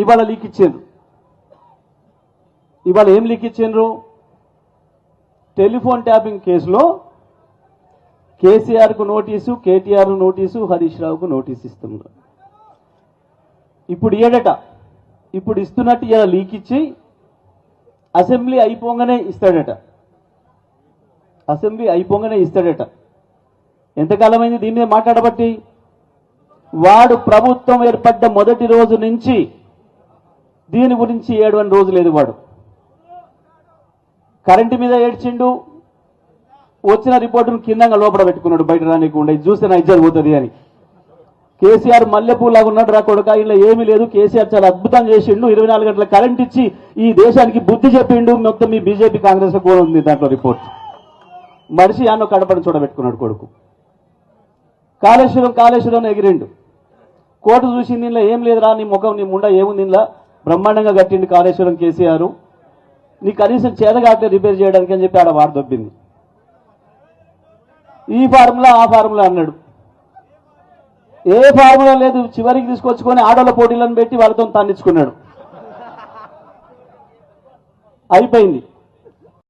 ఇవాళ లీక్ ఇచ్చిండ్రు. ఇవాళ ఏం లీక్ ఇచ్చిండ్రు? టెలిఫోన్ ట్యాపింగ్ కేసులో కేసీఆర్కు నోటీసు, కేటీఆర్ నోటీసు, హరీష్ రావుకు నోటీసు ఇస్తున్నారు. ఇప్పుడు ఏడట, ఇప్పుడు ఇస్తున్నట్టు ఇలా లీక్ ఇచ్చి అసెంబ్లీ అయిపోగానే ఇస్తాడట. అసెంబ్లీ అయిపోగానే ఇస్తాడట. ఎంతకాలమైంది దీని మీద మాట్లాడబట్టి? వాడు ప్రభుత్వం ఏర్పడ్డ మొదటి రోజు నుంచి దీని గురించి ఏడవని రోజు లేదు. వాడు కరెంటు మీద ఏడ్చిండు, వచ్చిన రిపోర్టును కిందంగా లోపల పెట్టుకున్నాడు, బయట రానికుండా. ఇది చూస్తే నా ఇజ్జత్ పోతుంది అని. కేసీఆర్ మల్లెపూలాగా ఉన్నాడు రా కొడుక, ఇలా ఏమీ లేదు, కేసీఆర్ చాలా అద్భుతం చేసిండు, 24 గంటల కరెంట్ ఇచ్చి ఈ దేశానికి బుద్ధి చెప్పిండు, మొత్తం మీ బీజేపీ కాంగ్రెస్ కూడా ఉంది దాంట్లో రిపోర్ట్. మనిషి అన్న కడపని చూడబెట్టుకున్నాడు కొడుకు. కాళేశ్వరం ఎగిరిండు. కోర్టు చూసింది, ఇంట్లో ఏం లేదురా, నీ ముఖం నీ ముండ ఏముంది, ఇంట్లో బ్రహ్మాండంగా కట్టిండు కాళేశ్వరం కేసీఆర్, నీ కనీసం చేతగాట్లే రిపేర్ చేయడానికి అని చెప్పి ఆడ వాడు దొబ్బింది. ఈ ఫార్ములా ఆ ఫార్ములా అన్నాడు. ఏ ఫార్ములా లేదు. చివరికి తీసుకొచ్చుకొని ఆడోళ్ళ పోటీలను పెట్టి వాళ్ళతో తన్నించుకున్నాడు. అయిపోయింది.